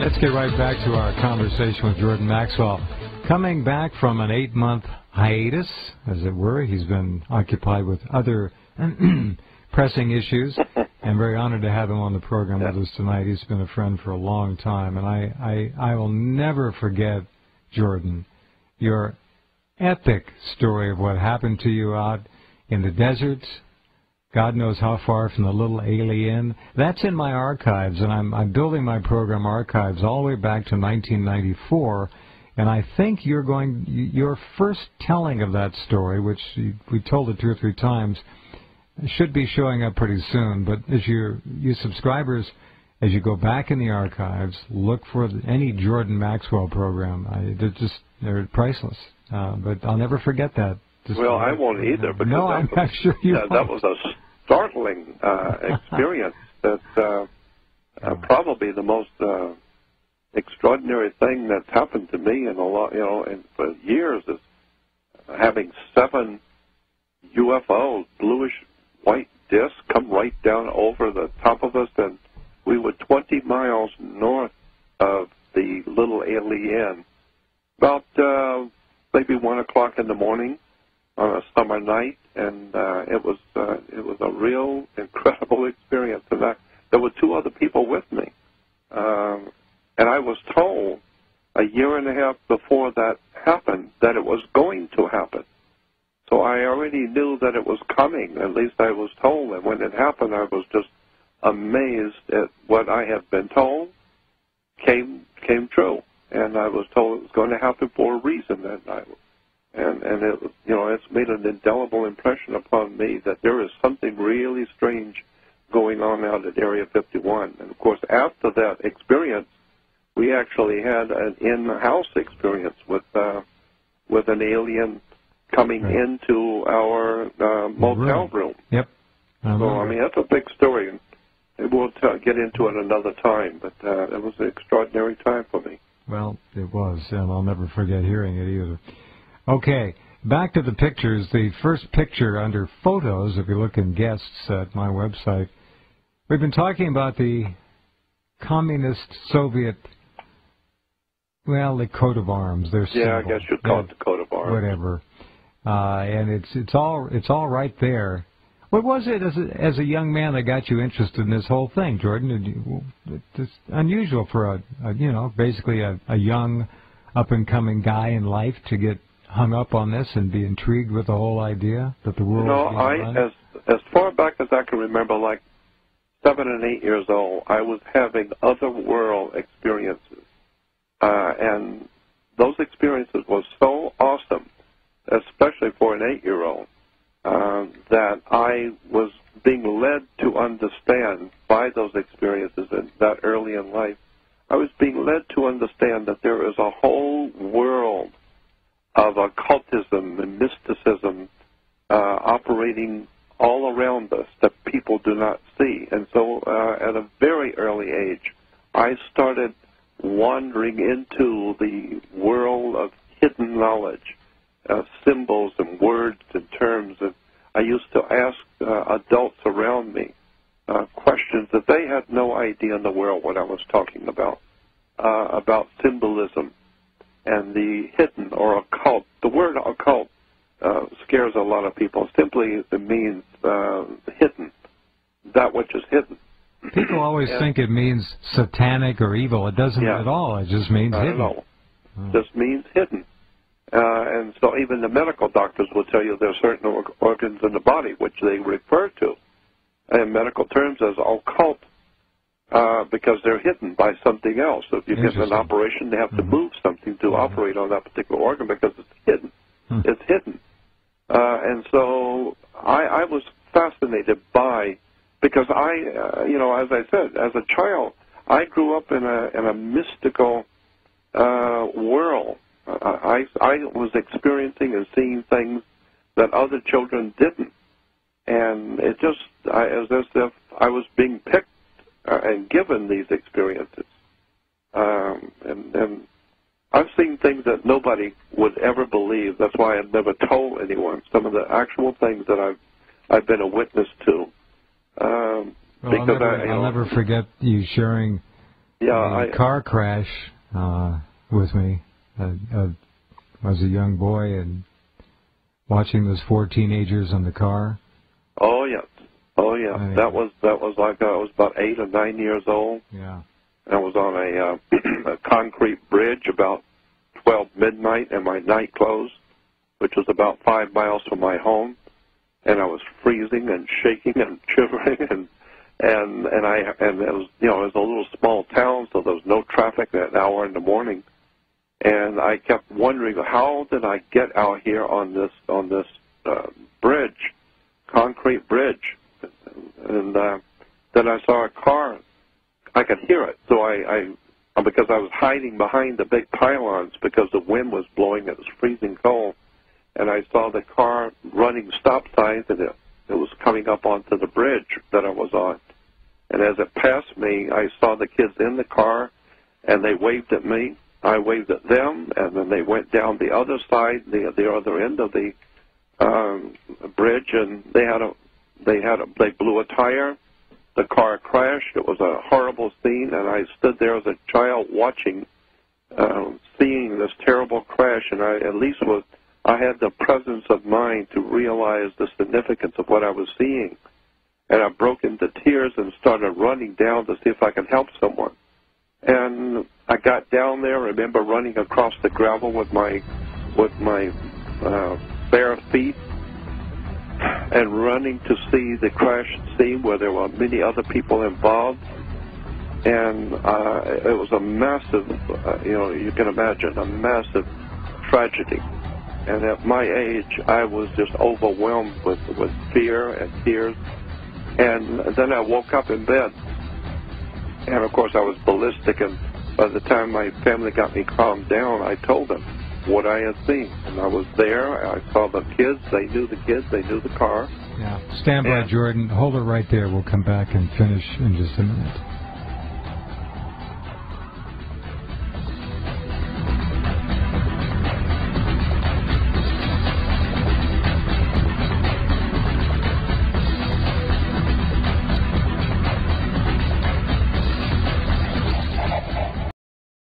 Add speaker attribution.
Speaker 1: let's get right back to our conversation with Jordan Maxwell. Coming back from an 8-month hiatus, as it were, he's been occupied with other pressing issues. I'm very honored to have him on the program with us tonight. He's been a friend for a long time, and I will never forget, Jordan, your epic story of what happened to you out in the deserts. God knows how far from the little alien. That's in my archives, and I'm building my program archives all the way back to 1994. And I think your first telling of that story, which we told it 2 or 3 times, should be showing up pretty soon. But as you subscribers, as you go back in the archives, look for any Jordan Maxwell program. They're priceless. But I'll never forget that.
Speaker 2: Well, I won't either. Because
Speaker 1: no, I'm not sure you won't.
Speaker 2: That was a startling experience. That probably the most extraordinary thing that's happened to me in a lot, and for years is having 7 UFOs, bluish white discs, come right down over the top of us, and we were 20 miles north of the little alien. About maybe 1 o'clock in the morning on a summer night, and it was a real incredible experience. And there were 2 other people with me, and I was told a year and a half before that happened that it was going to happen. So I already knew that it was coming. At least I was told. And when it happened, I was just amazed at what I had been told came true. And I was told it was going to happen for a reason. And it, it's made an indelible impression upon me that there is something really strange going on out at Area 51. And, of course, after that experience, we actually had an in-house experience with an alien coming into our motel room.
Speaker 1: Yep.
Speaker 2: So, I mean, that's a big story, and we'll get into it another time, but it was an extraordinary time for me.
Speaker 1: Well, it was, and I'll never forget hearing it either. Okay, back to the pictures. The first picture under photos, if you look in guests at my website, we've been talking about the communist Soviet, well, the coat of arms. Their symbol.
Speaker 2: Yeah, I guess you'd call it the coat of arms.
Speaker 1: Whatever. And it's all right there. What was it as a young man that got you interested in this whole thing, Jordan? It's unusual for basically a young, up-and-coming guy in life to get hung up on this and be intrigued with the whole idea that the world is being run?
Speaker 2: As far back as I can remember, like 7 and 8 years old, I was having other-world experiences. And those experiences were so awesome, especially for an 8-year-old, that I was being led to understand by those experiences that early in life. I was being led to understand that there is a whole world of occultism and mysticism operating all around us that people do not see. And so at a very early age, I started wandering into the world of hidden knowledge, symbols and words and terms. And I used to ask adults around me questions that they had no idea in the world what I was talking about symbolism and the hidden or occult. The word occult scares a lot of people. Simply it means hidden, that which is hidden.
Speaker 1: People always think it means satanic or evil. It doesn't at all. It just means hidden.
Speaker 2: No. It just means hidden. And so even the medical doctors will tell you there are certain organs in the body which they refer to in medical terms as occult because they're hidden by something else. So if you get an operation, they have to move something to operate on that particular organ because it's hidden. It's hidden. And so I was fascinated by, because as I said, as a child, I grew up in a mystical world. I was experiencing and seeing things that other children didn't. And it just, as if I was being picked and given these experiences. And I've seen things that nobody would ever believe. That's why I've never told anyone some of the actual things that I've been a witness to.
Speaker 1: I'll never forget you sharing
Speaker 2: Yeah,
Speaker 1: a car crash with me. I was a young boy and watching those 4 teenagers in the car.
Speaker 2: Oh yes, oh yeah. That was like I was about 8 or 9 years old.
Speaker 1: Yeah.
Speaker 2: And I was on a concrete bridge about 12 midnight in my night clothes, which was about 5 miles from my home, and I was freezing and shaking and shivering and it was, you know, it was a little small town, so there was no traffic at that hour in the morning. And I kept wondering, how did I get out here on this bridge, concrete bridge? And then I saw a car. I could hear it, so because I was hiding behind the big pylons because the wind was blowing, it was freezing cold, and I saw the car running stop signs, and it was coming up onto the bridge that I was on. And as it passed me, I saw the kids in the car, and they waved at me. I waved at them, and then they went down the other side, the other end of the bridge, and they blew a tire. The car crashed. It was a horrible scene, and I stood there as a child watching, seeing this terrible crash, and I had the presence of mind to realize the significance of what I was seeing. And I broke into tears and started running down to see if I could help someone. And I got down there. I remember running across the gravel with my bare feet and running to see the crash scene where there were many other people involved. And it was a massive, you can imagine, a massive tragedy. And at my age, I was just overwhelmed with fear and tears. And then I woke up in bed. And, of course, I was ballistic. And by the time my family got me calmed down, I told them what I had seen. And I was there. I saw the kids. They knew the kids. They knew the car.
Speaker 1: Yeah. Stand by, Jordan. Hold it right there. We'll come back and finish in just a minute.